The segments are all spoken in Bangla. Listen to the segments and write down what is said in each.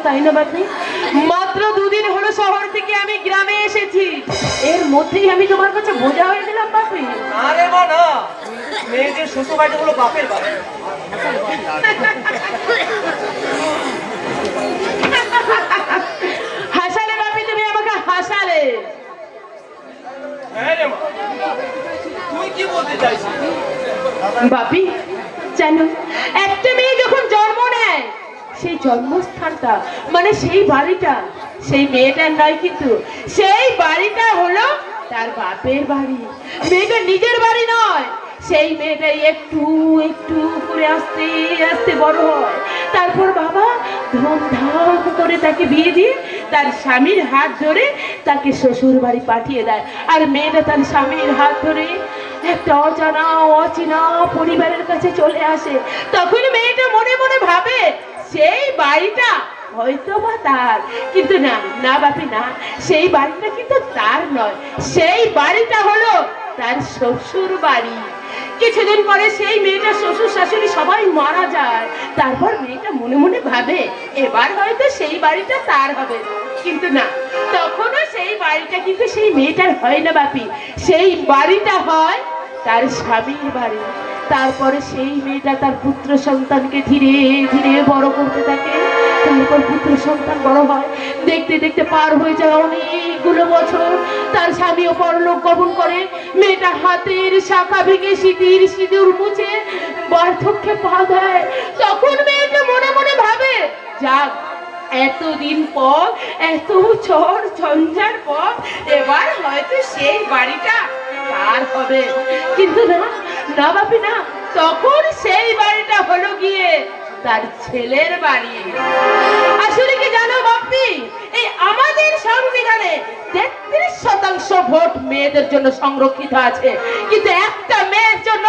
তাই না বাপি? মাত্র দুদিন হলো শহর থেকে আমি গ্রামে এসেছি, এর মধ্যেই আমি তোমার কাছে বোঝা হয়ে দিলাম বাপি? আরে মা না, মেয়েদের শ্বশুর বাড়িটা হলো বাপের বাড়ি। হাসালে বাপি, তুমি আমাকে হাসালে। হ্যাঁ রে মা, তুই কি বলতে চাইছিস? বাপি জানো, একটা মেয়ে যখন জন্ম নেয় সেই জন্মস্থানটা মানে সেই বাড়িটা সেই মেয়েটার নয়, কিন্তু সেই বাড়িটা হলো তার বাপের বাড়ি। মেয়েটা নিজের বাড়ি নয়, সেই মেয়েটাই একটু একটু করে আস্তে আস্তে বড় হয়। তারপর বাবা ধুমধাম করে তাকে বিয়ে দিয়ে তার স্বামীর হাত ধরে তাকে শ্বশুর বাড়ি পাঠিয়ে দেয়। আর মেয়েটা তার স্বামীর হাত ধরে একটা অজানা অচেনা পরিবারের কাছে চলে আসে। তখন মেয়েটা মনে মনে ভাবে সেই বাড়িটা হয়তো বা তার, কিন্তু না না বাপি না, সেই বাড়িটা কিন্তু তার নয়, সেই বাড়িটা হলো তার শ্বশুর বাড়ি। কিছুদিন পরে সেই মেয়েটার শ্বশুর শাশুড়ি সবাই মারা যায়। তারপর মেয়েটা মনে মনে ভাবে এবার হয়তো সেই বাড়িটা তার হবে, কিন্তু না, তখনও সেই বাড়িটা কিন্তু সেই মেয়েটার হয় না বাপি, সেই বাড়িটা হয় তার স্বামীর বাড়ি। তারপরে সেই মেয়েটা তার পুত্র সন্তানকে ধীরে ধীরে বড় করতে থাকে। তারপর পুত্র সন্তান বড় হয়, দেখতে দেখতে পার হয়ে যায় অনেকগুলো বছর। তার স্বামীও পরলোক গমন করে। মেয়েটা হাতের শাখা ভেঙে সিঁথির সিঁদুর মুছে বার্ধক্যে পা দেয়। তখন মেয়েটা মনে মনে ভাবে যাক, এতদিন পর এত ঝড় ঝঞ্ঝার পর এবার হয়তো সেই বাড়িটা তার হবে, কিন্তু না না বাপি না, তখন সেই বাড়িটা হলো গিয়ে তার ছেলের বাড়ি। আসলে কি জানো বাপি, এই আমাদের সংবিধানে 33% ভোট মেয়েদের জন্য সংরক্ষিত আছে, কিন্তু একটা মেয়ের জন্য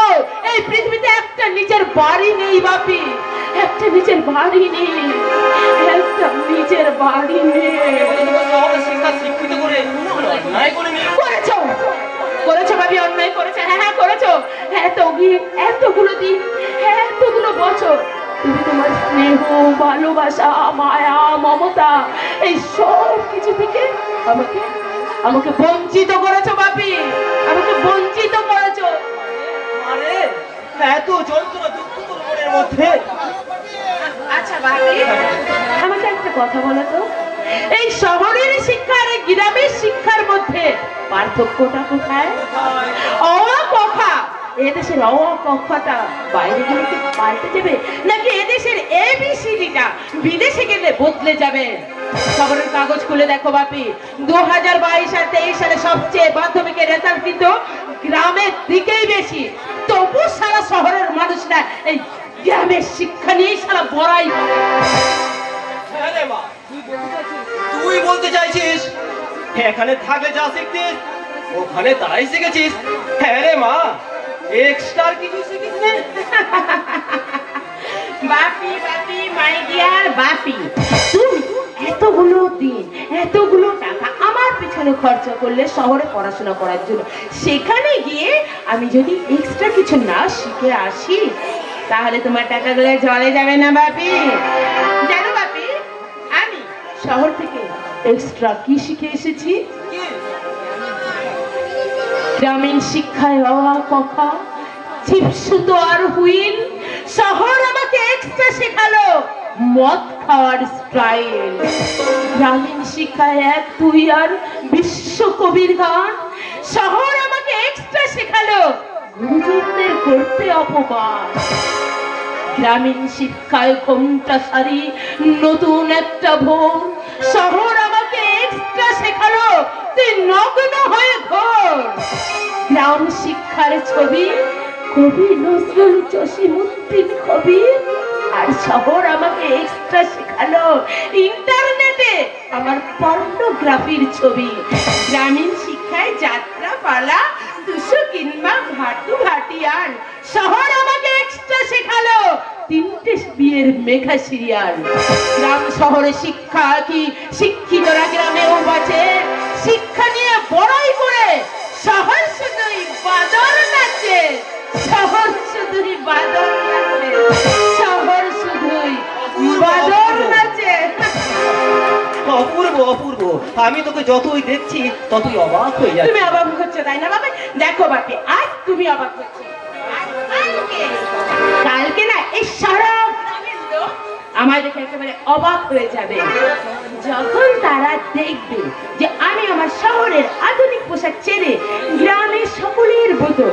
এই পৃথিবীতে একটা নিজের বাড়ি নেই বাপি, একটা নিজের বাড়ি নেই, একটা নিজের বাড়ি নেই। করেছো করেছো বাপি, অন্যায় করেছে, হ্যাঁ হ্যাঁ করেছো। এতগুলো দিন এতগুলো বছর তুমি তোমার স্নেহ ভালোবাসা মায়া মমতা এই সব কিছু থেকে আমাকে আমাকে বঞ্চিত করেছো বাপি, আমাকে বঞ্চিত করেছো। আরে এত যন্ত্রণা দুঃখ তোর মনের মধ্যে। আচ্ছা বাপি, আমাকে একটা কথা বলো তো, এই শহরের শিক্ষা আর গ্রামের শিক্ষার মধ্যে পার্থক্যটা কোথায়? অ কথা, এদেশের অ কথাটা বাইরে গেলে কি পাল্টে যাবে, নাকি এদেশের এবিসিডিটা বিদেশে গেলে বদলে যাবে? খবরের কাগজ খুলে দেখো বাপি, 2022 আর 23 সালে সবচেয়ে মাধ্যমিকের রেজাল্ট কিন্তু গ্রামের দিকেই বেশি, তবু সারা শহরের মানুষরা এই গ্রামের শিক্ষা নিয়েই সারা বড়াই। তুই বলতে চাইছিস এখানে থাকলে যা শিখতিস ওখানে তাই শিখেছিস? হ্যাঁ রে মা, এক্সট্রা কিছু শিখিস না? বাপি বাপি মাই ডিয়ার বাপি, তুমি খরচা করলে শহরে পড়াশোনা করার জন্য। সেখানে গিয়ে আমি যদি এক্সট্রা কিছু না শিখে আসি, তাহলে তোমার টাকাগুলো জলে যাবে না বাপি। জানো বাপি, আমি শহর থেকে এক্সট্রা কি শিখে এসেছি? গ্রামীণ শিক্ষায় অ ক খ, ছিপ সুতো আর হুইল। শহর আমাকে এক্সট্রা শেখালো মদ খাওয়ার স্টাইল। গ্রামীণ শিক্ষায় 1 2 আর বিশ্বকবির গান। শহর আমাকে এক্সট্রা শেখালো গুরুজনদের করতে অপমান। গ্রামীণ শিক্ষায় ঘোমটা শাড়ি, নতুন একটা ভোর। শহর আমাকে এক্সট্রা শেখালো তুই নগ্ন হয়ে ঘোর। গ্রাম শিক্ষার ছবি কবি নজরুল জসিমউদ্দিন কবির। আর শহর আমাকে এক্সট্রা শেখালো ইন্টারনেটে আমার পর্নোগ্রাফির ছবি। গ্রামীণ শিক্ষায় যাত্রা পালা, 200 কিংবা ভাটু ভাটিয়ান। শহর আমাকে এক্সট্রা শেখালো 3টে বিয়ের মেঘা সিরিয়াল। গ্রাম শহরে শিক্ষা কি, শিক্ষিতরা গ্রামেও বাঁচে। শিক্ষা নিয়ে বড়াই করে শহর শুধুই বাদর নাচে। শহর শুধুই বাদর নাচে। শহর শুধুই বাদর নাচে। অপূর্ব অপূর্ব, আমি তোকে যতই দেখছি ততই অবাক হয়ে যাচ্ছি। তুমি অবাক হচ্ছে তাই না বাবা? দেখো বাপি, আজ তুমি অবাক হচ্ছে, কালকে না এই সারা গ্রামের লোক আমার দেখে একেবারে অবাক হয়ে যাবে যখন তারা দেখবে যে আমি আমার শহরের আধুনিক পোশাক ছেড়ে গ্রামের সকলের মতো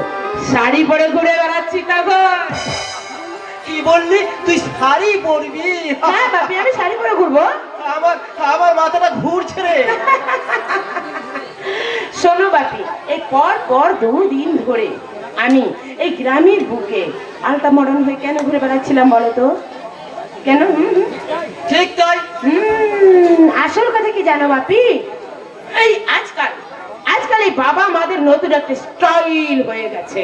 শাড়ি পরে ঘুরে বেড়াচ্ছি। তখন কি বললি তুই শাড়ি পরবি? হ্যাঁ বাপি, আমি শাড়ি পরে ঘুরবো। আমার আমার মাথাটা ঘুরছে রে। শোনো বাপি, এই পর 2 দিন ধরে আমি এই গ্রামের বুকে আলটা মডার্ন হয়ে কেন ঘুরে বেড়াচ্ছিলাম বলো তো? কেন? ঠিক তাই। আসল কথা কি জানো বাপি? এই আজকাল এই বাবা মাদের নতুন একটা স্টাইল হয়ে গেছে।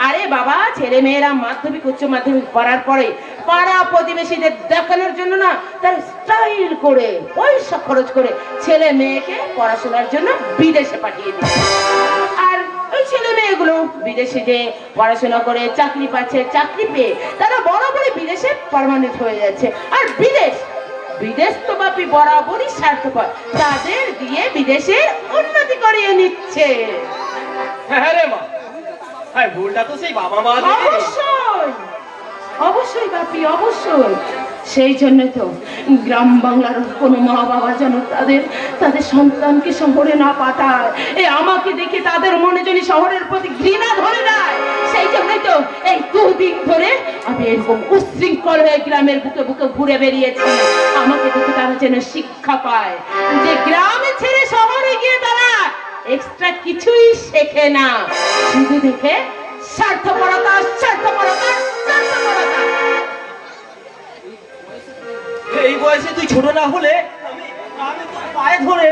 আরে বাবা, ছেলে মেয়েরা মাধ্যমিক উচ্চ মাধ্যমিক পড়ার পরে পাড়া প্রতিবেশীদের দেখানোর জন্য না, তার স্টাইল করে পয়সা খরচ করে ছেলে মেয়েকে পড়াশোনার জন্য বিদেশে পাঠিয়ে দিচ্ছে। আর ওই ছেলে মেয়েগুলো বিদেশে যে পড়াশোনা করে চাকরি পাচ্ছে, চাকরি পেয়ে তারা বরাবরই বিদেশে পার্মানেন্ট হয়ে যাচ্ছে। আর বিদেশ তো বাপি বরাবরই স্বার্থপর, তাদের দিয়ে বিদেশের উন্নতি করিয়ে নিচ্ছে। হ্যাঁ রে মা, হ্যাঁ ভুলটা তো সেই বাবা মা। অবশ্যই অবশ্যই বাপি, অবশ্যই। সেই জন্য তো গ্রাম বাংলার কোনো মা বাবা যেন তাদের সন্তানকে শহরে না পাঠায়। আমাকে দেখে তাদের মনে যদি শহরের প্রতি ঘৃণা ধরে নেয়, সেই জন্যই তো এই 2 দিন ধরে আমি এরকম উশৃঙ্খল হয়ে গ্রামের বুকে বুকে ঘুরে বেরিয়েছি। আমাকে দেখে তারা যেন শিক্ষা পায় যে গ্রামে ছেড়ে শহরে গিয়ে তারা এক্সট্রা কিছুই শেখে না, শুধু দেখে স্বার্থপরতা, স্বার্থপরতা, স্বার্থপরতা। এই বয়সে তুই ছোট না হলে আমি তোর পায়ে ধরে।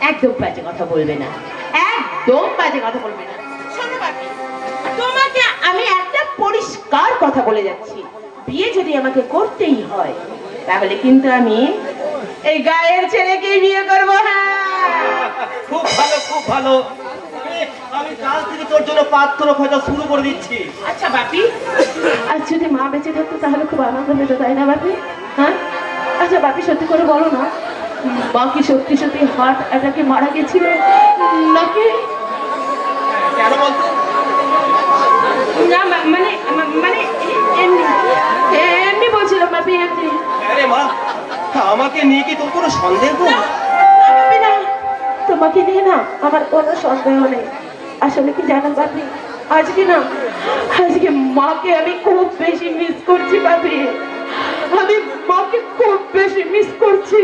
একদম বাজে কথা বলবে না, একদম বাজে কথা বলবে না। শোনো বাপি, তোমাকে আমি একটা পরিষ্কার কথা বলে যাচ্ছি, বিয়ে যদি আমাকে করতেই হয় তাহলে কিন্তু আমি এই গায়ের ছেলেকে বিয়ে করবো। হ্যাঁ, খুব ভালো, খুব ভালো। আমি কাল থেকে তোর জন্য পাত্র খোঁজা শুরু করে দিচ্ছি। আচ্ছা বাপি, আর যদি মা বেঁচে থাকতো তাহলে খুব আনন্দ পেতো তাই না বাপি? হ্যাঁ, আচ্ছা বাপি সত্যি করে বলো না, মা কি সত্যি সত্যি হার্ট অ্যাটাকে মারা গেছিল নাকি? কেন বলতো? না মানে এমনি বলছিলাম বাপি, এমনি। আরে মা, আমাকে নিয়ে কি তোর কোনো সন্দেহ? না, তোমাকে নিয়ে না আমার কোনো সন্দেহ নেই। আসলে কি জানেন বাপি, আজকে মাকে আমি খুব বেশি মিস করছি বাপি। আমি মাকে খুব বেশি মিস করছি,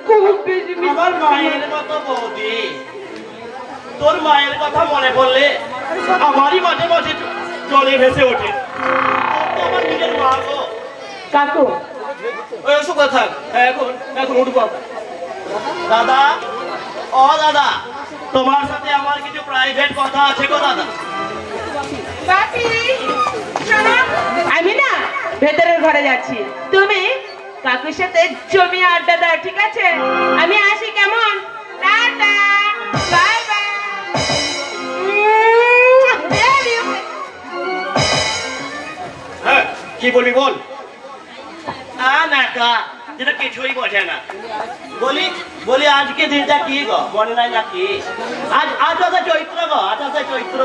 খুব বেশি মিস। আমার মায়ের মতো বৌদি, তোর মায়ের কথা মনে পড়লে আমারই মাঝে মাঝে জলে ভেসে ওঠে। তো আমার নিজের মা গো। কাকু, ওই ওসব কথা এখন উঠবো। দাদা, ও দাদা, তোমার সাথে আমার কিছু প্রাইভেট কথা আছে গো দাদা। বাপি শোনো, আমি না ভেতরের ঘরে যাচ্ছি, তুমি কাকুর সাথে জমি আড্ডা দাও, ঠিক আছে? আমি আসি, কেমন? টাটা। বলবি বল। না কা যেটা কিছুই বোঝে না। বলি বলি আজকে দিনটা কি গো, মনে নাই নাকি? আজ 28 চৈত্র গো, 28 চৈত্র।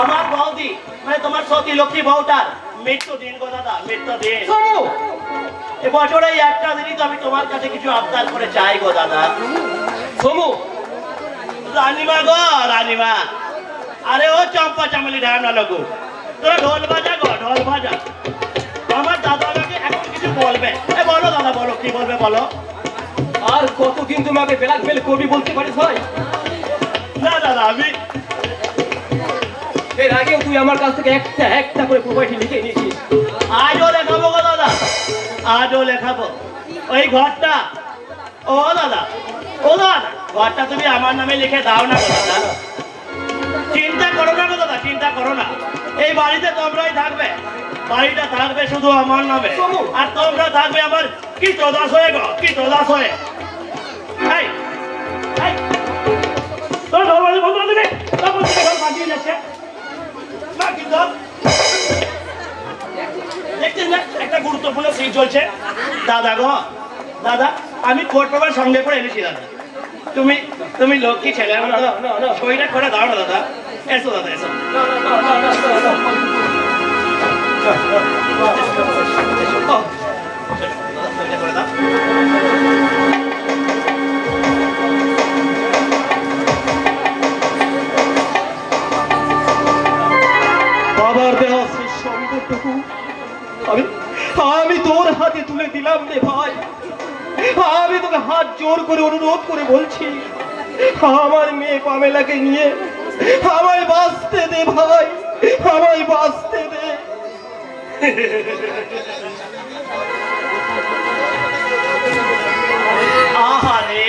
আমার বৌদি মানে তোমার সতী লক্ষ্মী বউটার মৃত্যু দিন গো দাদা, মৃত্যু দিন। এবছর এই একটা দিনই তো আমি তোমার কাছে কিছু আবদার করে চাই গো দাদা। সমু, রানীমা গো রানীমা, আরে ও চম্পা চামলি ঢানা লগু, তোরা ঢোল বাজা গো, ঢোল বাজা। আমার দাদা আমাকে এখন কিছু বলবে। বলো দাদা, বলো কি বলবে বলো। আর কতদিন তুমি আমাকে ব্ল্যাকমেল করবি বলতে পারিস ভাই? না দাদা, আমি এর আগেও তুই আমার কাছ থেকে একটা একটা করে প্রোফাইল লিখে নিয়েছিস। আজও লেখাবো গো দাদা, আজও লেখাবো। ওই ঘরটা, ও দাদা, ও দাদা, ঘরটা তুমি আমার নামে লিখে দাও না গো দাদা। চিন্তা করো না গো দাদা, চিন্তা করো না। এই বাড়িতে তোমরাই থাকবে, বাড়িটা থাকবে শুধু আমার নামে, আর তোমরা থাকবে আমার কি তোদাস হয়ে গো, কি তোদাস হয়ে। এই এই তোর ঘর বাড়ি বন্ধ করে দিবি, তারপর থেকে ঘর বাঁধিয়ে যাচ্ছে না। কিন্তু দেখছিস না একটা গুরুত্বপূর্ণ সিন চলছে। দাদা গো দাদা, আমি কোর্ট পেপার সঙ্গে করে এনেছি দাদা। তুমি তুমি লক্ষ্মী ছেলে, সইটা করে দাও না দাদা। এসো দাদা, এসো। সইটা করে দাও। বাবার দেওয়া শেষ সম্পদটুকু আমি তোর হাতে তুলে দিলাম রে ভাই। আমি তোকে হাত জোর করে অনুরোধ করে বলছি, আমার মেয়ে পামেলাকে নিয়ে আমায় বাঁচতে দে ভাই, আমায় বাঁচতে দে। আহারে,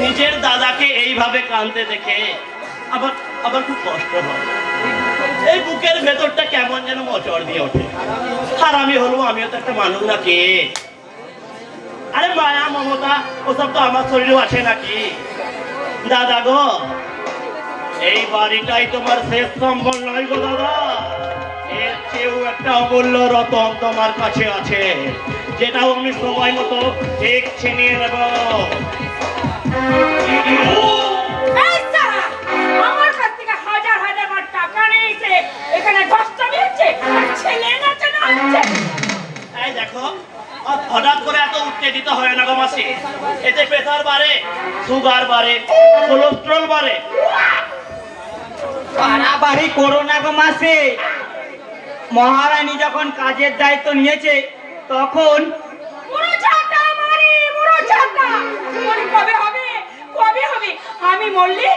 নিজের দাদাকে এইভাবে কাঁদতে দেখে আবার আবার খুব কষ্ট হয়। এই বুকের ভেতরটা কেমন যেন মোচড় দিয়ে ওঠে। আর আমি হলো, আমিও তো একটা মানুষ নাকি? আরে মায়া মমতা ওসব তো আমার শরীরেও আছে নাকি? দাদা গো, এই বাড়িটাই তোমার শেষ সম্বল নয় গো দাদা। এর চেয়েও একটা অমূল্য রতন তোমার কাছে আছে, যেটাও আমি সময় মতো ঠিক ছিনিয়ে নেব। আমার কাছ থেকে হাজার হাজার বার টাকা নিয়েছে, এখানে 10টা দিচ্ছে, ছেলে নাচে না হচ্ছে। এই দেখো, হঠাৎ করে এত উত্তেজিত হয় না গো মাসি। এতে প্রেসার বাড়ে, সুগার বাড়ে, কোলেস্ট্রল বাড়ে। বাড়াবাড়ি করো না গো মাসে। মহারানী যখন কাজের দায়িত্ব নিয়েছে তখন কবে হবে, কবে হবে? আমি মরলে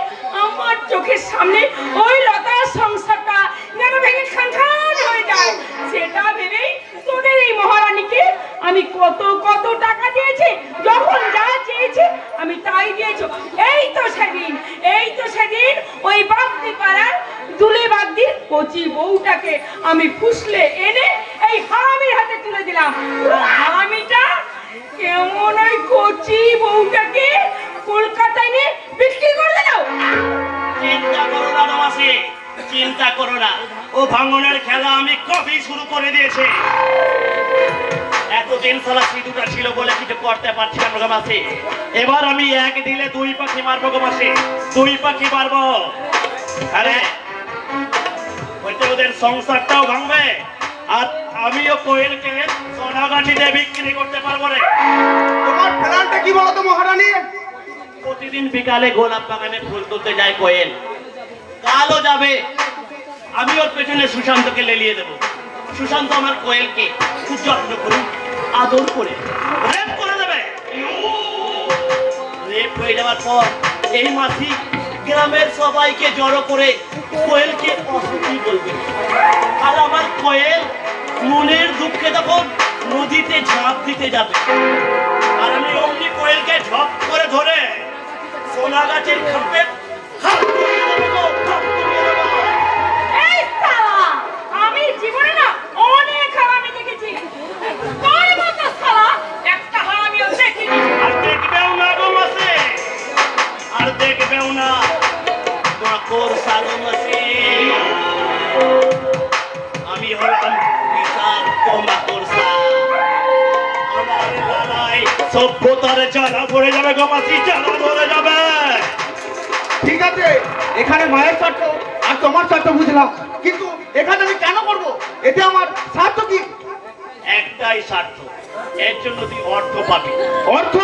আমার চোখের সামনে ওই লতার সংসারটা যেন ভেঙে খানখান হয়ে যায়, সেটা ভেবেই তোদের এই মহারানীকে আমি কত কত টাকা দিয়েছি। যখন যা চেয়েছে আমি তাই দিয়েছি। এই তো সেদিন ওই বাগদি পাড়ার দুলে বাগদির কচি বউটাকে আমি ফুসলে এনে এই হারামির হাতে তুলে দিলাম। হারামিটা কেমন ওই কচি বউটাকে কলকাতায় নিয়ে বিক্রি করে দিল। চিন্তা করো না গো মাসি, চিন্তা করো না। ও ভাঙনের খেলা আমি কবে শুরু করে দিয়েছি। এতদিন সালা সিঁদুরটা ছিল বলে কিছু করতে পারছিলাম গো মাসি। এবার আমি এক দিলে 2 পাখি মারবো গো মাসি, 2 পাখি মারবো। আরে ওইটা ওদের সংসারটাও ভাঙবে, আর আমিও কোয়েলকে সোনাগাছিতে বিক্রি করতে পারবো রে। তোমার প্ল্যানটা কি বলো তো মহারানী? প্রতিদিন বিকালে গোলাপ বাগানে ফুল তুলতে যায় কোয়েল, কালও যাবে। আমি ওর পেছনে সুশান্তকে লেলিয়ে দেবো। সুশান্ত আমার কোয়েলকে খুব যত্ন করে আদর করে রেপ করে দেবে। রেপ হয়ে যাওয়ার পর এই মাসি গ্রামের সবাইকে জড়ো করে কোয়েলকে অসুখী বলবে। আর আমার কোয়েল মনের দুঃখে তখন নদীতে ঝাঁপ দিতে যাবে। আর আমি অমনি কোয়েলকে ঝপ করে ধরে সোনাগাছির খাপে আমি জীবনে না অনেক হারামি দেখেছি, তোর মতো শালা একটা হারামিও দেখিনি। আর দেখবেও না গো মাসি, আর দেখবেও না মাকড় সাগো মাসি। আমি হলাম সভ্যতার জ্বালা ধরে যাবে গো মাসি, জ্বালা ধরে যাবে। ঠিক আছে, এখানে মায়ের স্বার্থ আর তোমার স্বার্থ বুঝলাম, কিন্তু এখানে আমি কেন করব? এতে আমার স্বার্থ কি? একটাই স্বার্থ, এর জন্য তুই অর্থ পাবি। অর্থ?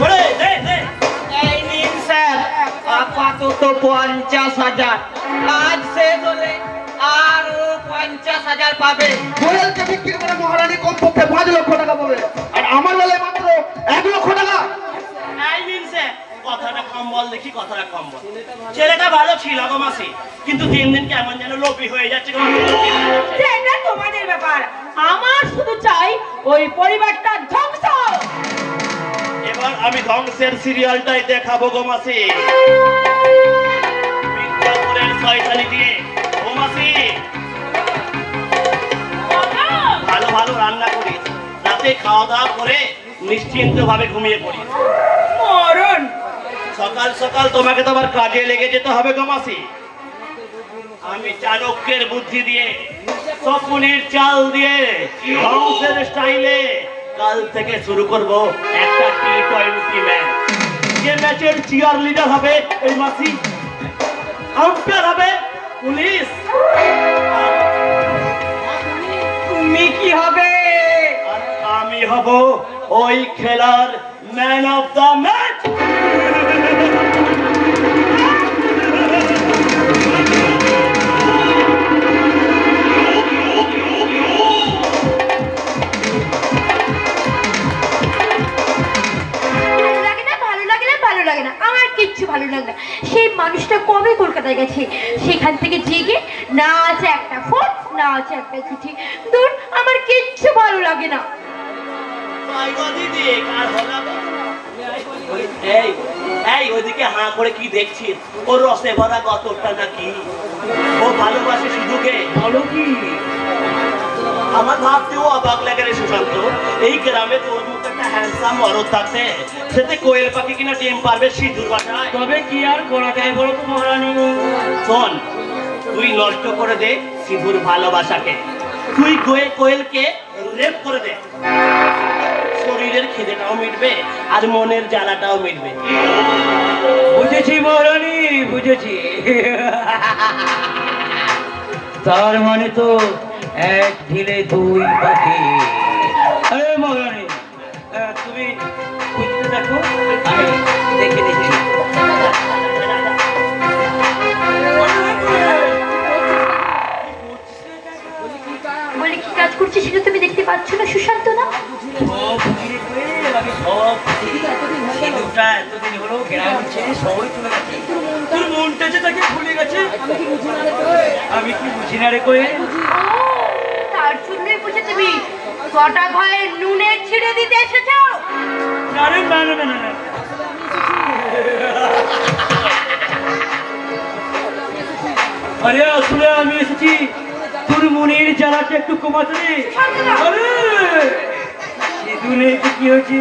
ওরে, দে, দে। এই নিন স্যার, আপাতত 50,000, কাজ শেষ হলে আরো 50,000 পাবে। কোয়েলকে বিক্রি করে মহারানী কমপক্ষে 5 লক্ষ টাকা পাবে, আর আমার বেলায় মাত্র 1 লক্ষ টাকা। এই নিন স্যার, কথাটা কম বল দেখি, কথাটা কম বল। ছেলেটা ভালো ছিল গো মাসি, কিন্তু দিন দিন কেমন যেন লোভী হয়ে যাচ্ছে গো মাসি। সেটা তোমাদের ব্যাপার, আমার শুধু চাই ওই পরিবারটা ধ্বংস। এবার আমি ধ্বংসের সিরিয়ালটাই দেখাবো গো মাসি। মির্জাপুরের শয়তানি দিয়ে গো মাসি ভালো ভালো রান্না করি, রাতে খাওয়া দাওয়া করে নিশ্চিন্ত ভাবে ঘুমিয়ে পড়ি। মরণ। সকাল সকাল তোমাকে তো আবার কাজে লেগে যেতে হবে গো মাসি। আমি চাণক্যের বুদ্ধি দিয়ে, শকুনির চাল দিয়ে, ধ্বংসের স্টাইলে কাল থেকে শুরু করব একটা T20 ম্যাচ। যে ম্যাচের চিয়ার লিডার হবে এই মাসি, আম্পায়ার হবে পুলিশ, তুমি কি হবে? আর আমি হব ওই খেলার ম্যান অফ দ্য ম্যাচ। আমার কিচ্ছু ভালো লাগে না। সেই মানুষটা কবে কলকাতায় গেছে, সেখান থেকে জেগে না আছে একটা ফোন, না আছে একটা চিঠি। দূর, আমার কিচ্ছু ভালো লাগে না। এই ওইদিকে হাঁ করে কি দেখছিস? ওর রসে ভরা গতরটা নাকি? ও ভালোবাসে শুধুকে? বলো কি? আমার ভাবতেও অবাক লাগে রে সুশান্ত, এই গ্রামে তোর মতো একটা হ্যান্ডসাম মরদ থাকতে, সেতে কোয়েল পাখি কিনা ডিম পারবে সিঁদুর বাসায়। তবে কি আর করা যায় বলো তো মহারানী? শোন, তুই নষ্ট করে দে সিঁদুর ভালোবাসাকে, তুই কোয়েলকে রেপ করে দে, শরীরের খিদেটাও মিটবে আর মনের জ্বালাটাও মিটবে। বুঝেছি মহারানী, বুঝেছি। তার মানে তো এক ঢিলে 2 পাখি। আরে মহারানী, তুমি বুঝতে দেখো, আমি দেখে দেখি। বলে কি কাজ করছে সেটা তুমি দেখতে পাচ্ছ না সুশান্ত? না এতদিন হলো গ্রাম ছেড়ে শহরে চলে গেছে, তোর মনটা যে তাকে ভুলে গেছে। আমি কি বুঝি না রে কোয়েল? তার জন্যই বুঝে তুমি কটা ঘরে নুনের ছিঁড়ে দিতে এসেছ। না রে, না না না না, আরে আসলে আমি এসেছি তোর মনের জ্বালাটা একটু কমাতে। আরে সিধু নেই তো কি হয়েছে?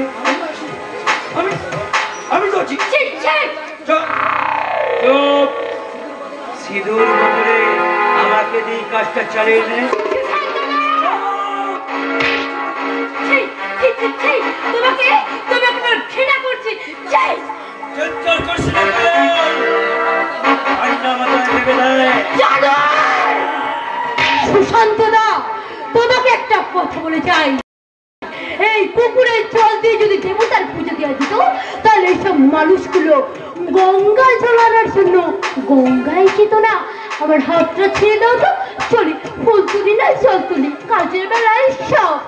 আমি করছি। সিধুর বদলে আমাকে দিয়ে কাজটা চালিয়ে নে। ঘৃণা করছি। সুশান্ত দা, তোমাকে একটা কথা বলে যাই, এই পুকুরের জল দিয়ে যদি দেবতার পুজো দেওয়া যেত, তাহলে এইসব মানুষগুলো গঙ্গা জল আনার জন্য গঙ্গায় যেত না। আমার হাতটা ছেড়ে দাও তো, চলি ফুল তুলি না জল তুলি, কাজের বেলায় সব।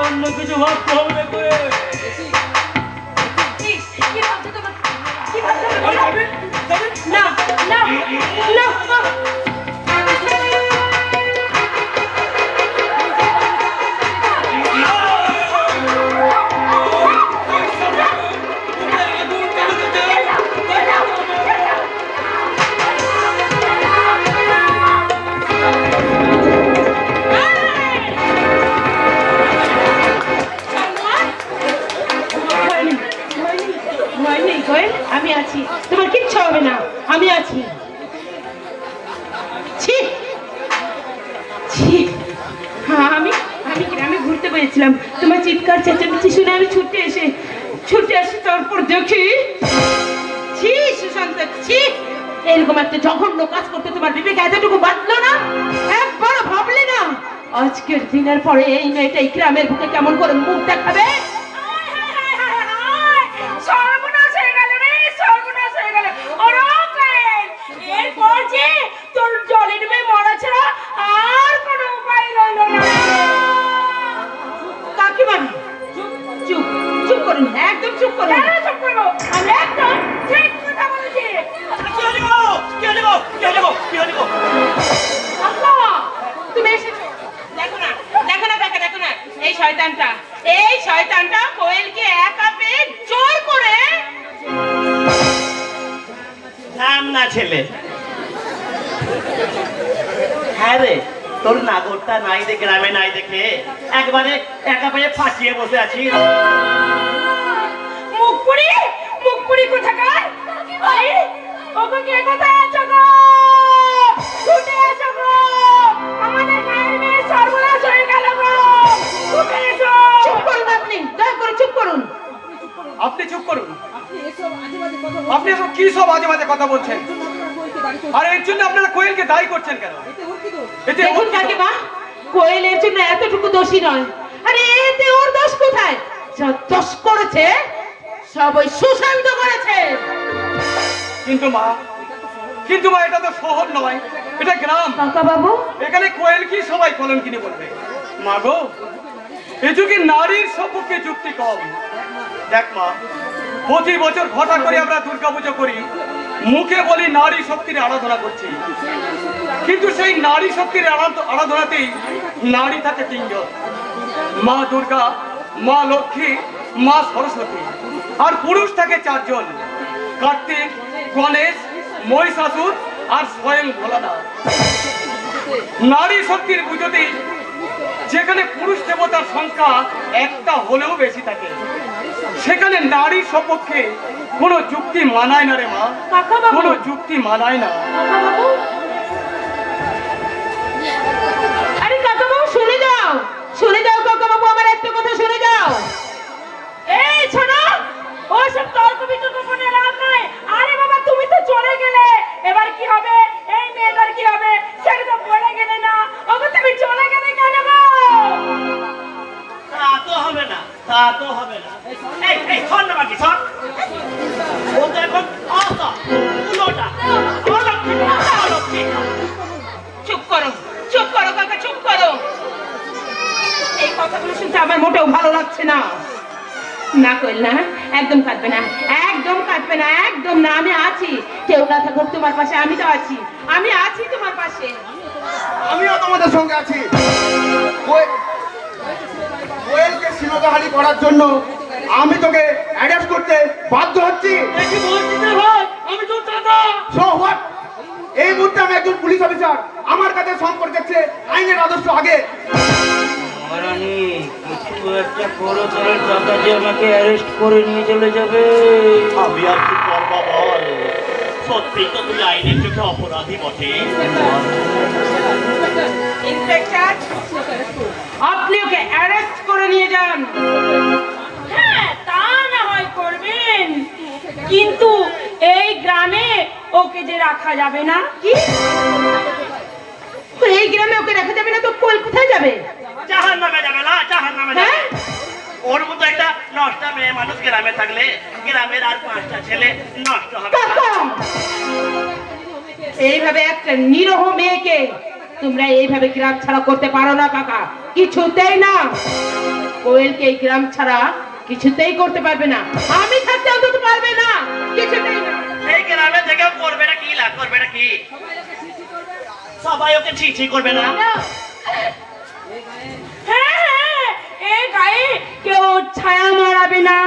অন্য কিছু ভাবতে হবে না। না না না, চিৎকার চেঁচামেচি শুনে আমি ছুটে আসি, তারপর দেখি ছি সুশান্ত, ছি, এরকম একটা জঘন্য কাজ করতে তোমার বিবেক এতটুকু বাঁধলো না? একবার ভাবলে না আজকের দিনের পরে এই মেয়েটা এই গ্রামের বুকে কেমন করে মুখ দেখাবে? সর্বনাশ হয়ে গেল রে, সর্বনাশ হয়ে গেল। এরপর যে তোর জলে ডুবে মরা ছাড়া আর কোনো উপায় রইল না। কাকিমা চুপ চুপ করুন, একদম চুপ করুন। কেন চুপ করবো? আমি একদম ঠিক কথা বলেছি। তুমি এসেছো, দেখো না দেখো না কাকা, দেখো না এই শয়তানটা কোয়েলকে একা পেয়ে জোর করে নাম না ছেলে। হ্যাঁ রে, তোর নাগরটা নাই দেখে, গ্রামে নাই দেখে একবারে একা পেয়ে ফাঁসিয়ে বসে আছি। মুখপুরি কোথাকার? ওকে কে কোথায় আছো গো? ছুটে এসো গো, আমাদের গায়ের মেয়ে সর্বনাশ হয়ে গেল গো, ছুটে এসো। চুপ করুন, আপনি দয়া করে চুপ করুন। আপনি চুপ করুন। আপনি এসব কি সব আজে বাজে কথা বলছেন? আর এর জন্য আপনারা কোয়েলকে দায়ী করছেন কেন? দেখুন কাকিমা, কোয়েল এর জন্য এতটুকু দোষী নয়। আরে এতে ওর দোষ কোথায়? যা দোষ করেছে সব ওই সুশান্ত করেছে। কিন্তু মা এটা তো শহর নয়, এটা গ্রাম। কাকা বাবু, এখানে কোয়েল কি সবাই কলঙ্কিনী বলবে? মা গো, এ যুগে নারীর সপক্ষে যুক্তি কম। দেখ মা, প্রতি বছর ঘটা করে আমরা দুর্গাপুজো করি, মুখে বলি নারী শক্তির আরাধনা করছি, কিন্তু সেই নারী শক্তির আরাধনাতেই নারী থাকে তিনজন: মা দুর্গা, মা লক্ষ্মী, মা সরস্বতী। আর পুরুষ থাকে চারজন: কার্তিক, গণেশ, মহিষাসুর আর স্বয়ং ভোলানাথ। নারী শক্তির পুজোতে যেখানে পুরুষ দেবতার সংখ্যা একটা হলেও বেশি থাকে, সেখানে নারীর সপক্ষে কোনো যুক্তি মানায় না রে মা, কোনো যুক্তি মানায় না। আরে কাকা বাবু শুনে যাও কাকা বাবু, আমার একটা কথা শুনে যাও। এই শোনো, ওসব তর্ক বিতর্ক করে লাভ নাই। আরে বাবা, তুমি তো চলে গেলে, এবার কি হবে? এই মেয়েটার কি হবে সেটা তো বলে গেলে না। ওগো, তুমি চলে গেলে কেন গো? তা তো হবে না। এই শোন না বাকি, শোন। ও তো এখন উলোটা। চুপ করো কাকা, চুপ করো। এই কথাগুলো শুনতে আমার মোটেও ভালো লাগছে না। না কোয়েল না, একদম কাঁদবে না, একদম না। আমি আছি, কেউ না থাকুক তোমার পাশে, আমি তো আছি, তোমার পাশে। আমিও তোমাদের সঙ্গে আছি। কোয়েলকে সিনগাহারি করার জন্য আমি তোকে অ্যারেস্ট করতে বাধ্য হচ্ছি। আমি তো দাদা। So what? এই মুহূর্তে আমি একজন পুলিশ অফিসার, আমার কাছে সম্পর্ক দেখছে আইনের আদর্শ আগে। মহারানী, কিছু একটা করো, তাহলে দাদা যে আমাকে অ্যারেস্ট করে নিয়ে চলে যাবে। আমি আর কি করবো বল? সত্যি তো তুই আইনের চোখে অপরাধী বটে। ইন্সপেক্টর, আপনি ওকে অ্যারেস্ট করে নিয়ে যান। হ্যাঁ, তা না হয় করবেন, কিন্তু এই গ্রামে ওকে যে রাখা যাবে না। কি? এই গ্রামে ওকে রাখা যাবে না তো কোয়েল কোথায় যাবে? জাহান্নামে যাবে না, জাহান্নামে যাবে। ওর মতো একটা নষ্ট মেয়ে মানুষ গ্রামে থাকলে গ্রামের আর 5টা ছেলে নষ্ট হবে। এইভাবে একটা নিরহ মেয়েকে তোমরা এইভাবে গ্রাম ছাড়া করতে পারো না কাকা, কিছুতেই না। কোয়েলকে এই গ্রাম ছাড়া কিছুতেই করতে পারবে না, আমি থাকতে অন্তত পারবে না, কিছুতেই না। এই গ্রামে থেকে করবে না কি, লাভ করবে না কি, সবাই ওকে ছি করবে না। হ্যাঁ, এই গায়ে কেউ ছায়া মারাবে না,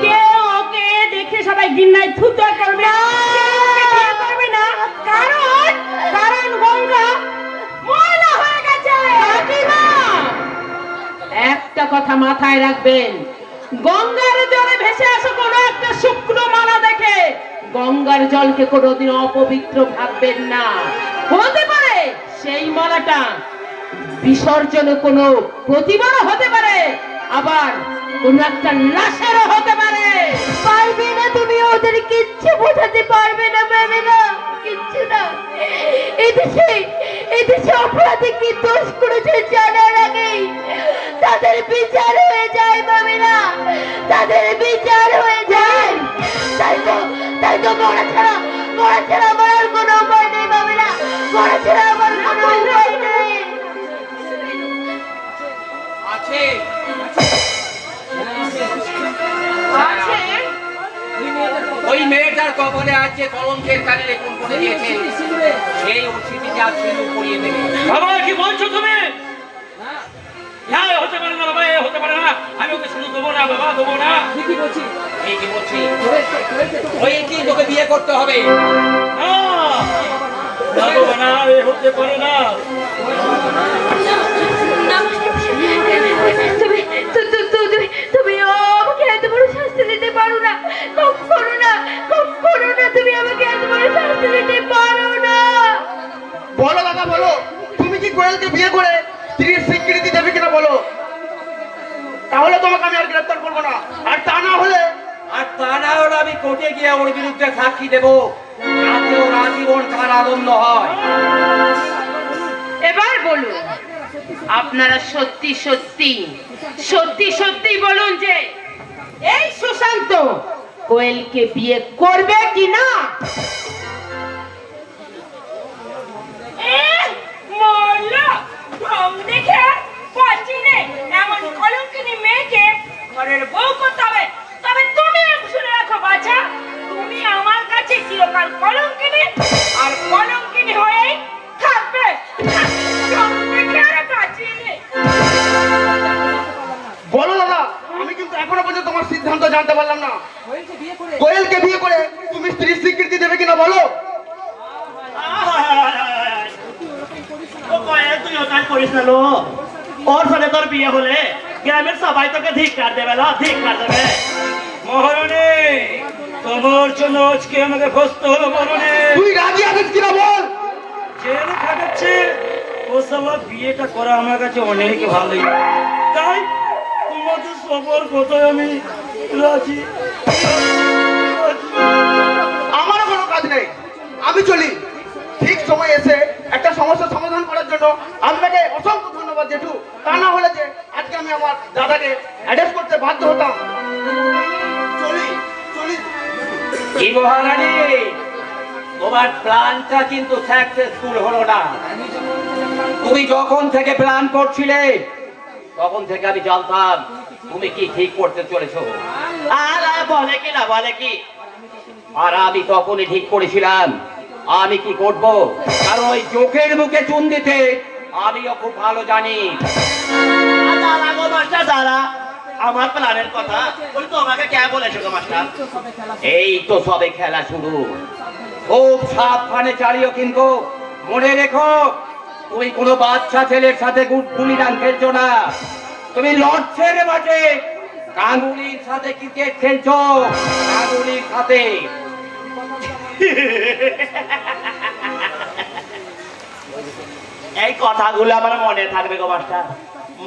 কেউ ওকে দেখে সবাই ঘৃণায় থুতু করবে না, কারণ গঙ্গা ময়লা হয়ে গেছে। একটা কথা মাথায় রাখবেন, গঙ্গার জলে ভেসে আসো কোনো একটা শুকনো মালা দেখে গঙ্গার জলকে কোনোদিন অপবিত্র ভাববেন না। হতে পারে সেই মালাটা বিসর্জনে কোনো প্রতিমাও হতে পারে, আবার কোন একটা লাশেরও হতে পারে। পারবে না তুমি, ওদের কিচ্ছু বোঝাতে পারবে না মামিনা, কিচ্ছু না। এদেশে অপরাধী কি দোষ করেছে জানার আগেই তাদের বিচার হয়ে যায় মামিনা, তাদের বিচার হয়ে যায়। তাই তো মরা ছাড়া আমার আর কোনো উপায় নেই মামিনা, মরা ছাড়া আমার কোনো উপায় নেই। আছে ওই মেয়েটার কবলে আজ যে কলঙ্কের কানে লেখন করে দিয়েছে, সেই অর্থিতিতে আজ সিঁদুর পরিয়ে দেবে। বাবা কি বলছো তুমি? হ্যাঁ হতে পারে না বাবা, হতে পারে না, আমি ওকে শুধু দেবো না বাবা, দেবো না। ঠিকই বলছি ওই কি তোকে বিয়ে করতে হবে? না বাবা না, এ হতে পারে না। তুমি আমাকে এত বড় শাস্তি দিতে পারো না, কখনো না, তুমি আমাকে এত বড় শাস্তি দিতে পারো না। বলো দাদা বলো, তুমি কি কোয়েলকে বিয়ে করে স্ত্রীর স্বীকৃতি দেবে কিনা বলো, তাহলে তোমাকে আমি আর গ্রেফতার করবো না। আর তা না হলে আমি কোর্টে গিয়ে ওর বিরুদ্ধে সাক্ষী দেবো, যাতে ওর আজীবন কারাদণ্ড হয়। এবার বলুন, আপনারা সত্যি সত্যি বলুন যে এই সুশান্ত কোয়েলকে বিয়ে করবে কি না? এমন কলঙ্কিনী মেয়েকে ঘরের বউ করতে হবে। তবে তুমি শুনে রাখো বাছা, তুমি আমার কাছে চিরকাল কলঙ্কিনী আর কলঙ্কিনী হয়েই থাকবে। বলো দাদা, আমি কিন্তু এখনো পর্যন্ত তোমার সিদ্ধান্ত জানতে পারলাম না। কোয়েলকে বিয়ে করে তুমি স্ত্রীর স্বীকৃতি দেবে কিনা বলো। তুই ওটাই করিস না লো, ওর ফলে তোর বিয়ে হলে গ্রামের সবাই তোকে ধিক্কার দেবে, ধিক্কার দেবে। মহারানী, তোমার জন্য আজকে আমাকে ফসতে হলো মহারানী। তুই রাজি আছিস কিনা বল। জেলে থাকাচ্ছে ও সালা বিয়েটা করা আমার কাছে অনেক ভালোই, তাই তোমাদের সবার কথায় আমি রাজি। আমারও কোনো কাজ নেই, আমি চলি। ঠিক সময় এসে একটা সমস্যার সমাধান করার জন্য আপনাকে অসংখ্য ধন্যবাদ জেঠু। তা না হলে যে আজকে আমি আমার দাদাকে অ্যাড্রেস করতে বাধ্য হতাম। চলি। কি মহারানী, তোমার প্ল্যানটা কিন্তু সাকসেসফুল হলো না। তুমি যখন থেকে প্ল্যান করছিলে তখন থেকে আমি জানতাম তুমি কি ঠিক করতে চলেছো। আর বলে কি না বলে কি, আর আমি তখনই ঠিক করেছিলাম আমি কি করব, কারণ ওই চোখের মুখে চুন দিতে আমিও খুব ভালো জানি। দাঁড়া, আমার প্ল্যানের কথা বলি তোমাকে কে বলেছো গো মাস্টার? এই তো সবে খেলা শুরু, খুব সাবধানে চালিও, কিন্তু মনে রেখো তুমি কোনো বাচ্চা ছেলের সাথে গুলি ডান খেলছো না। তুমি লড়ছেন মাঠে গাঙ্গুলির সাথে ক্রিকেট খেলছো, গাঙ্গুলির সাথে। এই কথাগুলো আমার মনে থাকবে গো মাস্টার,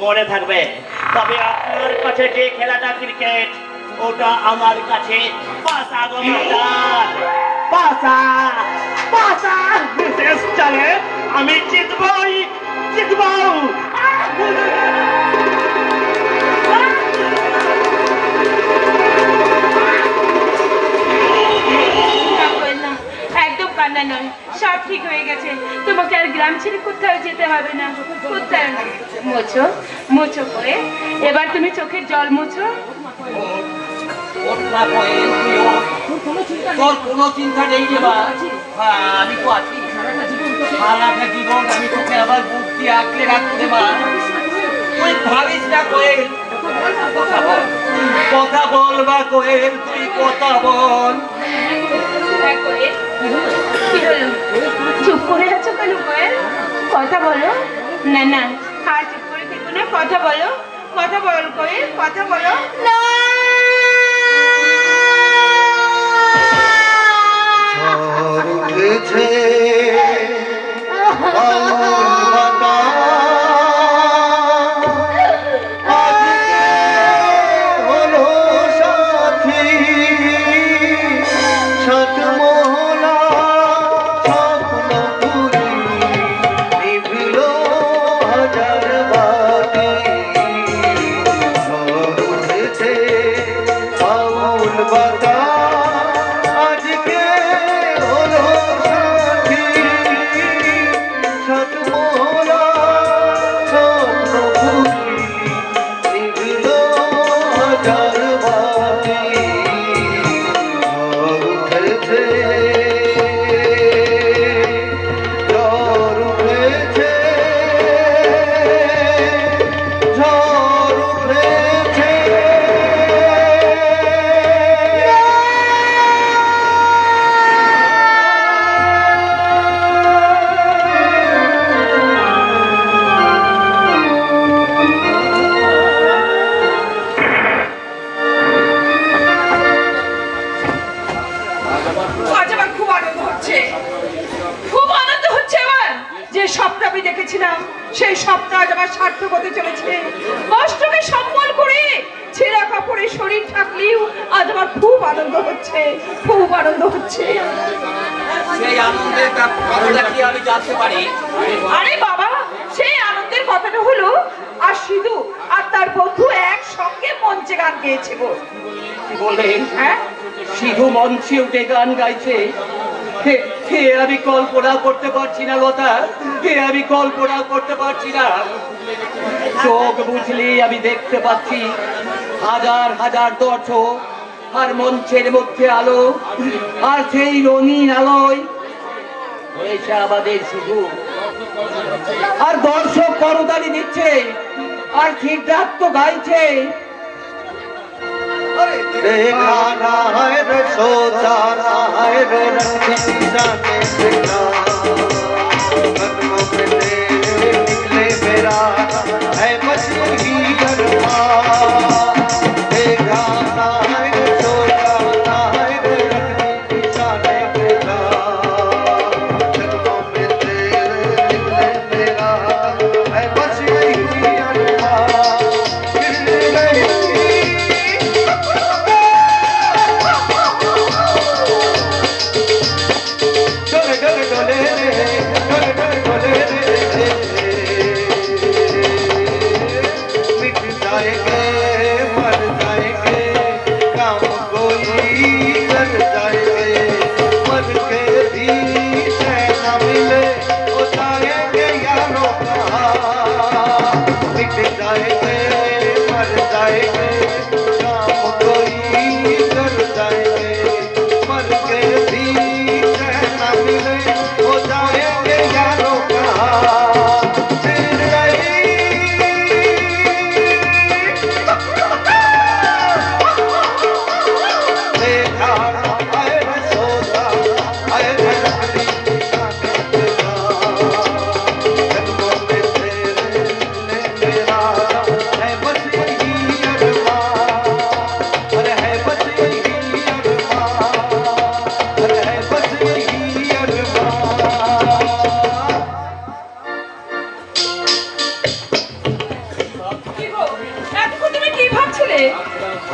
মনে থাকবে। তবে আপনার কাছে যে খেলাটা ক্রিকেট, ওটা আমার কাছে পাসা গো মাস্টার, পাসা। শেষ চলে আমি জিতবই। একদম কান্না নয়, সব ঠিক হয়ে গেছে। তোমাকে আর গ্রাম ছেড়ে কোথাও যেতে হবে না, কোথাও না। মোছো করে এবার তুমি চোখের জল মোছো। তোর কোনো চিন্তা নেই রে মা, আমি তো আছি। সারাটা জীবন আমি তোকে আবার বুদ্ধি আঁকলে রাখতে মা। তুই ভাবিস না কোয়েল, কথা বল বা কোয়েল, তুই কথা বল। চুপ করে আছো কেন কোয়েল? কথা বলো না, আর চুপ করে থেকো না, কথা বলো কোয়েল, কথা বলো না। উঠেছে আমি দেখেছিলাম সেই স্বপ্ন আজ আমার সার্থক হতে চলেছে। কষ্টকে সম্বল করে ছেঁড়া কাপড়ে শরীর থাকলেও আজ আমার খুব আনন্দ হচ্ছে, খুব আনন্দ হচ্ছে। সেই আনন্দের কথাটা কি আমি জানতে পারি? আরে বাবা, সেই আনন্দের কথাটা হলো আর সিধু আর তার বন্ধু একসঙ্গে মঞ্চে গান গেয়েছে গো। কি বললেন? হ্যাঁ, সিধু মঞ্চে উঠে গান গাইছে? হে আমি কল্পনা করতে পারছি না লতা, হে আমি কল্পনা করতে পারছি না। চোখ বুঝলি আমি দেখতে পাচ্ছি হাজার হাজার দর্শক, আর মঞ্চের মধ্যে আলো, আর সেই রঙিন আলোয় হয়েছে আমাদের সিধু। আর দর্শক করতালি দিচ্ছে, আর সিদ্ধার্থ গাইছে। देखा ना है रे सोचा ना है रे रंगी जाने देखा कदमों पे तेरे निकले मेरा है बस ही गरमा। देखा ना है रे सोचा ना है रे रंगी जाने देखा कदमों पे तेरे निकले मेरा है बस ही गरमा।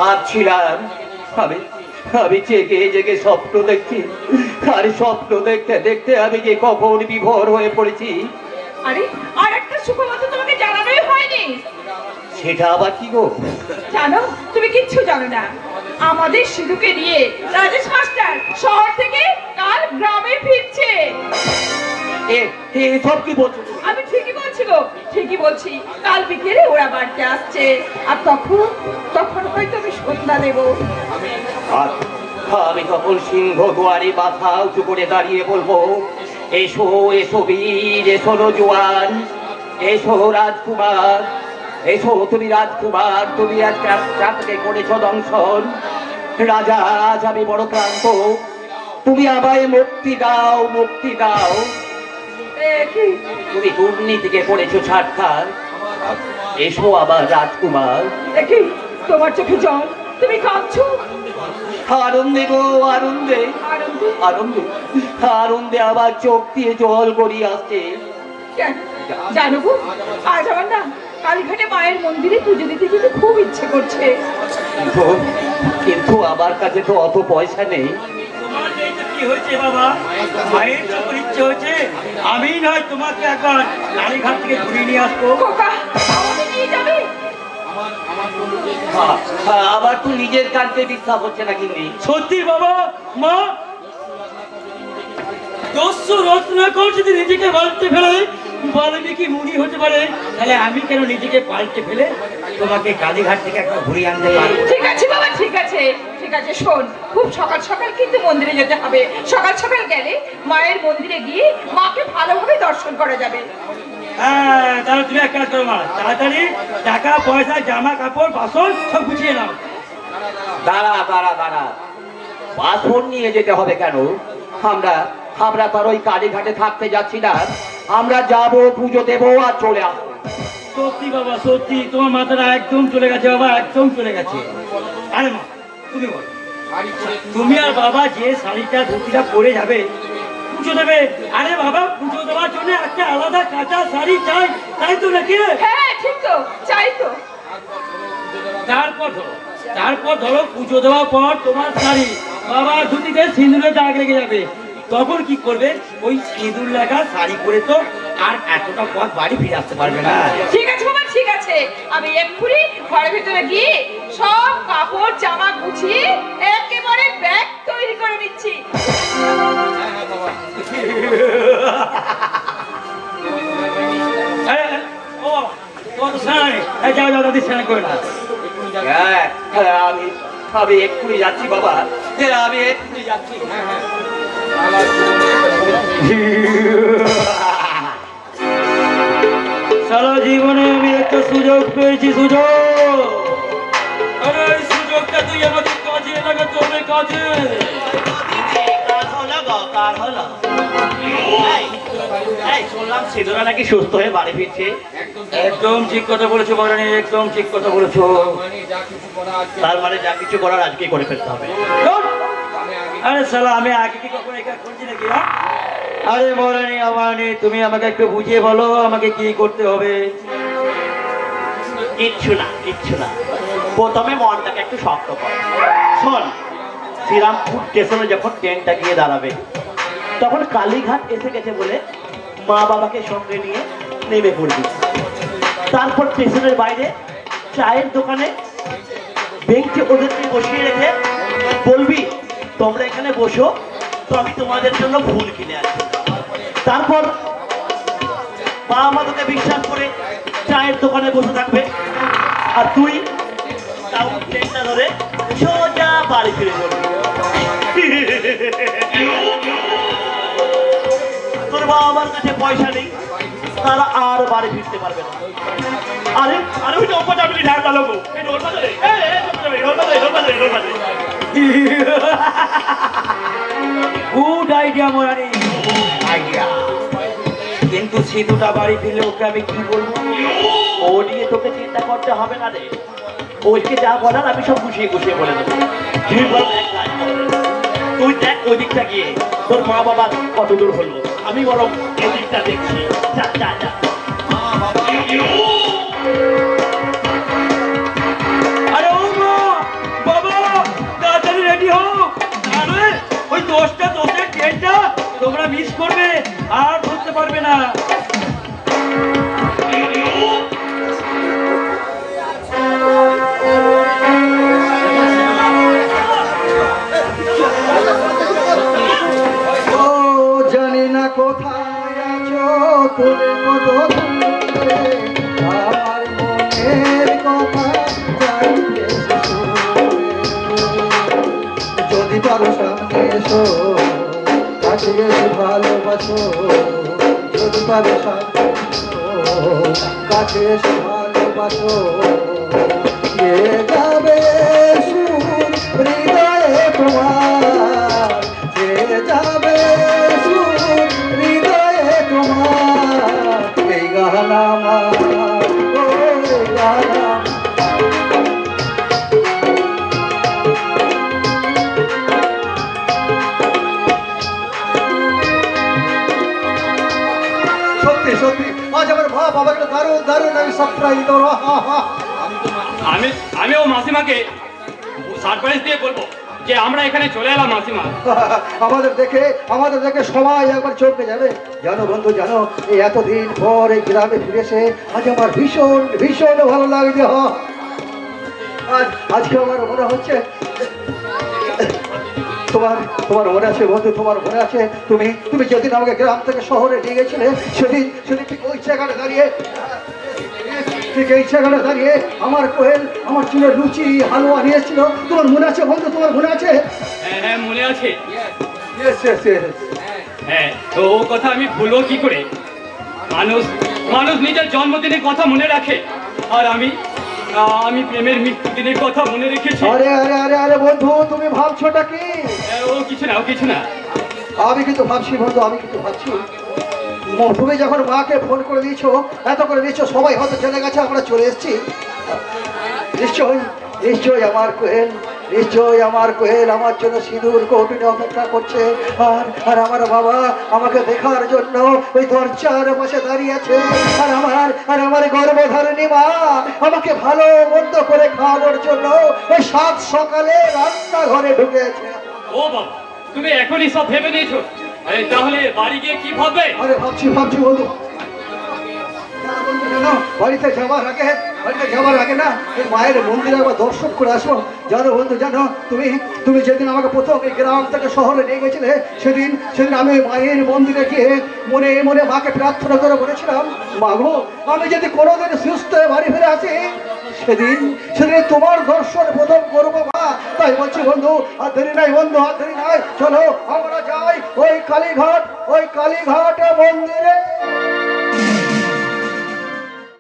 ভাবছিলাম আমি জেগে জেগে স্বপ্ন দেখছি, আর স্বপ্ন দেখতে দেখতে আমি যে কখন বিভোর হয়ে পড়েছি। আরে আর একটা সুখবর তোমাকে জানানোই হয়নি। সেটা আবার কি গো? জানো, তুমি কিচ্ছু জানো না। আমাদের সিধুকে নিয়ে রাজেশ মাস্টার শহর থেকে কাল গ্রামে ফিরছে। সব কি বলছো? আমি ঠিকই বলছি গো, ঠিকই বলছি। কাল বিকেলে ওরা বাড়িতে আসছে, আর তখন হয়তো আমি সন্ধ্যা দেবো। আর আমি তখন সিংহ দুয়ারে মাথা উঁচু করে দাঁড়িয়ে বলবো, এসো এসো বীর, এসো জোয়ান, এসো রাজকুমার, এসো তুমি রাজকুমার, তুমি একটা চাপকে করেছো দংশন। রাজা আজ আমি বড় ক্লান্ত, তুমি আমায় মুক্তি দাও, মুক্তি দাও। তুমি দুর্নীতিকে করেছো ছাড়খার, এসো আবার রাজকুমার। দেখি তোমার চোখে জল, তুমি কাঁদছো। আনন্দে গো, আনন্দে আনন্দে আনন্দে আবার চোখ দিয়ে জল গড়িয়ে আসছে। জানো গো, আজ আমার না কালীঘাটে মায়ের মন্দিরে পুজো দিতে যেতে খুব ইচ্ছে করছে, কিন্তু আমার কাছে তো অত পয়সা নেই। কি হয়েছে বাবা? মায়ের যখন ইচ্ছে হয়েছে, আমি নয় তোমাকে একবার কালীঘাট থেকে ঘুরিয়ে নিয়ে আসবো। আমাকে নিয়ে যাবে? আবার তো নিজের কানতে বিশ্বাস হচ্ছে না। কিন্তু সত্যি বাবা, মা দস্যু রত্নাকর যদি নিজেকে পাল্টে ফেলে বাল্মীকি মুনি হতে পারে, তাহলে আমি কেন নিজেকে পাল্টে ফেলে তোমাকে কালীঘাট থেকে একবার ঘুরিয়ে আনতে পারবো? ঠিক আছে বাবা, ঠিক আছে, ঠিক আছে। শোন, খুব সকাল সকাল কিন্তু মন্দিরে যেতে হবে। সকাল সকাল গেলে মায়ের মন্দিরে গিয়ে মাকে ভালোভাবে দর্শন করা যাবে। হ্যাঁ, তাহলে তুমি এক কাজ করো মা, তাড়াতাড়ি টাকা পয়সা জামা কাপড় বাসন সব গুছিয়ে নাও। দাঁড়া দাঁড়া দাঁড়া, বাসন নিয়ে যেতে হবে কেন? আমরা তার ওই কালীঘাটে থাকতে যাচ্ছি না, আমরা যাব, পুজো দেবো আর চলে আসবো। সত্যি বাবা, সত্যি তোমার মাথাটা একদম চলে গেছে বাবা, একদম চলে গেছে। আরে মা, তুমি বলো, তুমি আর বাবা যে শাড়িটা ধুতিটা পরে যাবে পুজো দেবে, আরে বাবা পুজো দেওয়ার জন্য জন্য একটা আলাদা কাঁচা শাড়ি চাই, তাই তো নাকি? হ্যাঁ ঠিক তো, চাই তো। তারপর ধরো পুজো দেওয়ার পর তোমার শাড়ি বাবার ধুতিতে সিঁদুরে দাগ লেগে যাবে, তখন কি করবে? ওই সিঁদুর লেখা শাড়ি পরে তো আর এতটা পথ বাড়ি ফিরে আসতে পারবে না। ঠিক আছে বাবা, ঠিক আছে, আমি এক্ষুনি ঘরের ভিতরে গিয়ে সব কাপড় জামা গুছিয়ে একেবারে ব্যাগ তৈরি করে দিচ্ছি। আমি এক্ষুনি যাচ্ছি বাবা, আমি এক্ষুনি যাচ্ছি। সারা জীবনে আমি একটা সুযোগ পেয়েছি, সুযোগ। আরে এই সুযোগটা তুই আমাকে কাজে লাগাতে হবে, কাজে। শুনলাম সিঁদুরা নাকি সুস্থ হয়ে বাড়ি ফিরছে। একদম ঠিক কথা বলেছো মহারানী, একদম ঠিক কথা বলেছো। তার মানে যা কিছু করার আজকে করে ফেলতে হবে। আরে শালা, আমি আগে কি কখনো একা করছি নাকি? আরে মহারানী, আমানি, তুমি আমাকে একটু বুঝিয়ে বলো আমাকে কি করতে হবে। কিচ্ছু না, প্রথমে মনটাকে একটু শক্ত কর। শোন, শ্রীরামপুর স্টেশনে যখন ট্রেনটা গিয়ে দাঁড়াবে, তখন কালীঘাট এসে গেছে বলে মা বাবাকে সঙ্গে নিয়ে নেমে পড়বি। তারপর স্টেশনের বাইরে চায়ের দোকানে বেঞ্চে ওদেরকে বসিয়ে রেখে বলবি, তোমরা এখানে বসো, তো আমি তোমাদের জন্য ফুল কিনে আনছি। তারপর মা আমাদেরকে বিশ্বাস করে চায়ের দোকানে বসে থাকবে, আর তুই টাউন ট্রেনটা ধরে সোজা বাড়ি ফিরে চলবি। তোর বাবা আমার কাছে পয়সা নেই, তারা আর বাড়ি ফিরতে পারবে না। আরে আরে ওই অপর যাবি ঢাকা লোক, এই রোল বাজারে, গুড আইডিয়া মহারানী, আইডিয়া। কিন্তু সিধুটা বাড়ি ফিরলে ওকে আমি কি বলবো? ও নিয়ে তোকে চিন্তা করতে হবে না রে, ওইকে যা বলার আমি সব গুছিয়ে বলে দেবো। তুই দেখ ওই দিকটা গিয়ে তোর মা বাবা কত দূর হলো, আমি বরং এই দিকটা দেখছি। যা যা যা। আরে ও মা, বাবা, তাড়াতাড়ি রেডি হও। আরে ওই দোষের ট্রেনটা তোমরা মিস করবে, আর ধরতে পারবে না। জানি না কোথায় আছো তুমি, কত দূরে আমার মনের কথা জানতে যদি পারো সামনে এসো, কাছে এসে ভালোবাসো। যদি পারো সামনে এসো, কাছে এসে ভালোবাসো। কে যাবে সুর হৃদয়ে তোমার, কে যাবে হৃদয়ে তোমার। এই গানা আমার, ও গানা সত্যি সত্যি আজ আমার বাবাকে দারুণ দারুণ আমি সারপ্রাইজ দেবো। আমি ও মাসিমাকে সারপ্রাইজ দিয়ে বলবো যে আমরা এখানে চলে এলাম। মাসিমা, আমাদের দেখে সবাই একবার চমকে যাবে। জানো বন্ধু, জানো এই এতদিন পর এই গ্রামে ফিরে এসে আজ আমার ভীষণ ভীষণ ভালো লাগছে। আজকে আমার মনে হচ্ছে তোমার মনে আছে বন্ধু, তোমার মনে আছে তুমি যেদিন আমাকে গ্রাম থেকে শহরে নিয়ে গেছিলে, সেদিন ঠিক ওই জায়গাটা দাঁড়িয়ে আমার কোয়েল আমার চুলের লুচি হালুয়া নিয়েছিল। তোমার মনে আছে বন্ধু, তোমার মনে আছে? হ্যাঁ মনে আছে। Yes. হ্যাঁ, তো ও কথা আমি ভুলবো কি করে? মানুষ নিজের জন্মদিনের কথা মনে রাখে, আর আমি প্রেমের মৃত্যুদিনের কথা মনে রেখেছি। আরে বন্ধু, তুমি ভাবছোটা কি? ও কিছু না। আমি কিন্তু ভাবছি বন্ধু, তুমি যখন মাকে ফোন করে দিয়েছো, এত করে দিয়েছো, সবাই হয়তো চলে গেছে, আমরা চলে এসেছি। নিশ্চয়ই আমার কোয়েল আমার জন্য সিঁদুর কৌটুনে অপেক্ষা করছে। আর আমার বাবা আমাকে দেখার জন্য ওই দরজার পাশে দাঁড়িয়ে আছে। আর আমার গর্ভধারিণী মা আমাকে ভালো মন্দ করে খাওয়ানোর জন্য ওই সাত সকালে রান্নাঘরে ঢুকেছে। ও বাবা, তুমি এখনই সব ভেবে নিয়েছো? আরে তাহলে বাড়ি গিয়ে কি ভাববে? আরে ভাবছি বন্ধু, বাড়িতে যাওয়ার আগে না এই মায়ের মন্দিরে একবার দর্শন করে আসবো। জানো বন্ধু, জানো তুমি যেদিন আমাকে প্রথম এই গ্রাম থেকে শহরে নিয়ে গেছিলে, সেদিন আমি ওই মায়ের মন্দিরে গিয়ে মনে মনে মাকে প্রার্থনা করে বলেছিলাম, মা গো, আমি যদি কোনোদিন সুস্থ হয়ে বাড়ি ফিরে আসি, সেদিন তোমার দর্শন প্রথম করবো মা। তাই বলছি বন্ধু, আর দেরি নাই বন্ধু, আর দেরি নাই, চলো আমরা যাই ওই কালীঘাট মন্দিরে।